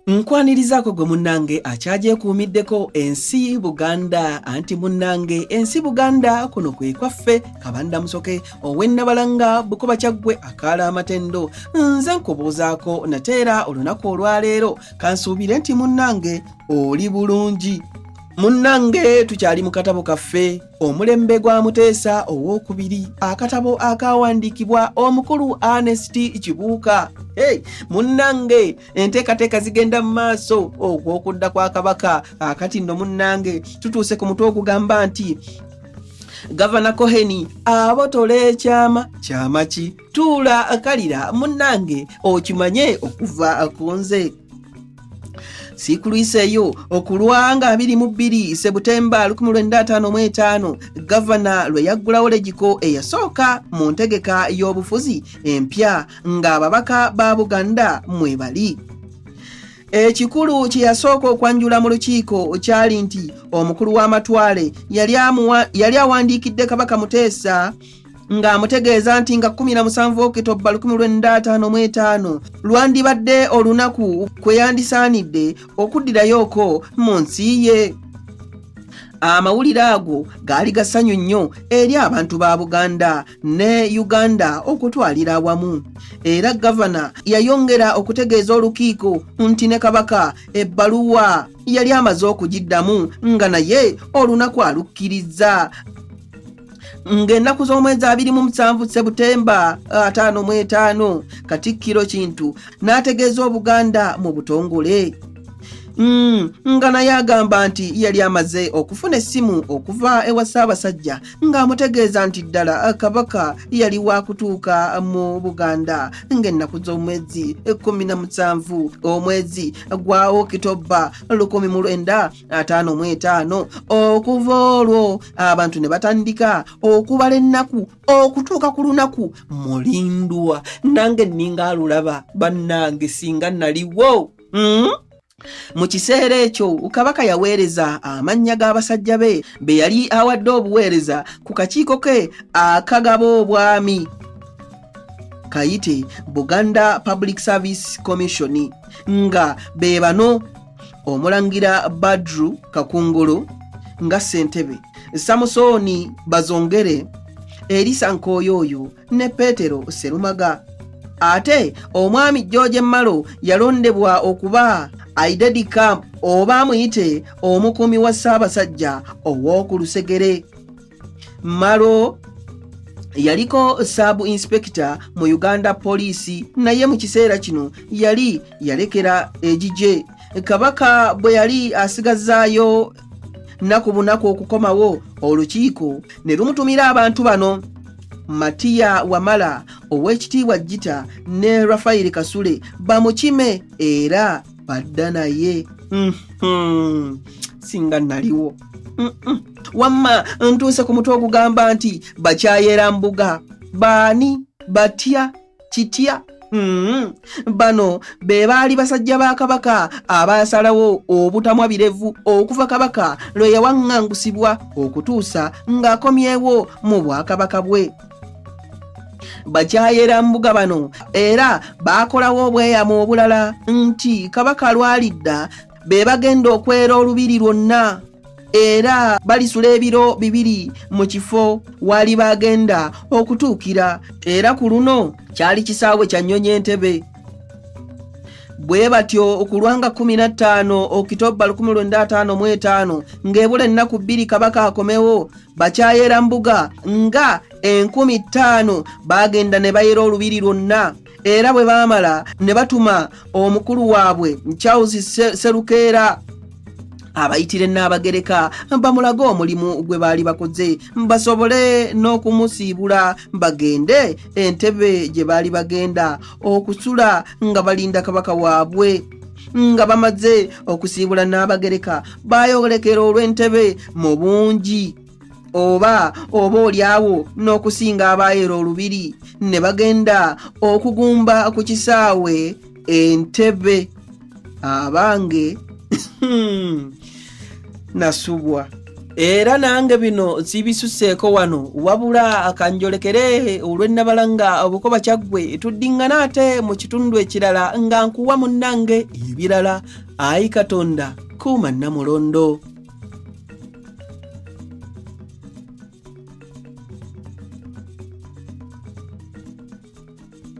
Nkwanirizako gwe munnange akyagyeekuumiddeko ensi Buganda anti munnange ensi Buganda kuno kwe kwaffe Kabanda Musoke ow'Ennabalanga Bukoba Kyaggwe akaala amatendo nze nkubuuzaako nateera olunaku olwaleero kansuubire nti munnange oli bulungi. Munnange tukyali mu katabo kaffe omulembe gwa Muteesa ow'okubiri akatabo akawandiikibwa omukulu Ernest Kibuuka. Munnange enteekateeka zigenda mu maaso ogw'okudda kwa Kabaka akati nno munnange tutuuse ku mutwe ogugamba nti Gavana Cohen abotola ekyama kyama ki tuula kalira munnange okimanye okuva ku nze. Sikulwiseeyo okulwanga 22 Sebutemba 1955 Gavana lwe yaggulawo legiko eyasooka mu ntegeka y'obufuzi empya ng'ababaka ba Buganda mwe bali. Ekikulu kye yasooka okwanjula mu lukiiko kyali nti omukulu w'amatwale yali awandiikidde Kabaka Muteesa ng'amutegeeza nti nga 17 Okitoba 1955 lwandibadde olunaku kwe yandisaanidde okuddirayoko mu nsi ye. Amawulire ago gaali gasanyu nnyo eri abantu ba Buganda ne Uganda okutwalira awamu. Era Gavana yayongera okutegeeza olukiiko nti ne Kabaka ebbaluwa yali amaze okugiddamu nga naye olunaku alukkiriza. Ng'ennaku z'omwezi 27 Sebutemba 55 Katikkiro Kintu n'ategeeza Obuganda mu butongole. Nga naye agamba nti yali amaze okufuna essimu okuva ewa Ssaabasajja ng'amutegeeza nti ddala Kabaka yali wa kutuuka mu Buganda ng'ennaku z'omwezi 17 omwezi gwa Okitoba 1955. Okuva olwo abantu ne batandika okubala ennaku okutuuka ku lunaku mulindwa. Nange nninga alulaba bannange singa naliwo. Mu kiseera ekyo Kabaka yaweereza amannya g'abasajja be yali awadde obuweereza ku kakiiko ke akagaba obwami kayite Buganda Public Service Commission nga be bano Omulangira Badru Kakungulu nga ssentebe, Samusoni Bazongere, Elisa Nkoyoyo ne Petero Serumaga. Ate omwami George Malo yalondebwa okuba Aidedi Camp oba muyite omukuumi wa Ssaabasajja ow'oku Lusegere. Malo yaliko Sub Inspector mu Uganda Police naye mu kiseera kino yali yalekera egije. Kabaka bwe yali asigazaayo nnaku bunaku okukomawo olukiiko ne lumutumira abantu bano: Matiya Wamala ow'ekitiibwa Jita ne Rafael Kasule bamukime era badda naye. Singa naliwo. Wamma ntuuse ku mutwe ogugamba nti bakyayera mbuga baani batya kitya. Bano be baali basajja ba Kabaka abaasalawo obutamwa birevu okuva Kabaka lwe yawaŋŋangusibwa okutuusa ng'akomyewo mu bwakabaka bwe. Bakyayera mbuga bano era baakolawo obweyamo obulala nti Kabaka lwalidda be bagenda okwera olubiri lwonna era balisula ebiro 2 mu kifo wali bagenda okutuukira, era ku luno kyali kisaawe kya Nnyonyi Entebbe. Bwe batyo okulwanga 15 Okitoba 1955 ng'ebula ennaku 2 Kabaka akomewo, bakyayera mbuga nga 5000 bagenda ne bayera olubiri lwonna, era bwe baamala ne batuma omukulu waabwe Charles Serukeera abayitire n'abagereka bamulaga omulimu gwe baali bakoze basobole n'okumusiibula bagende Entebbe gye baali bagenda okusula nga balinda Kabaka waabwe. Nga bamaze okusiibula n'abagereka baayolekera olw'Entebbe mu bungi oba olyawo n'okusinga abaayera olubiri ne bagenda okugumba ku kisaawe Entebbe. Abange nasubwa era nange bino sibisuseeko wano wabula akanjolekere olw'ennabalanga obukoba kyaggwe tuddingana ate mu kitundu ekirala nga nkuwa munnange ebirala. Ayi Katonda kuuma Namulondo.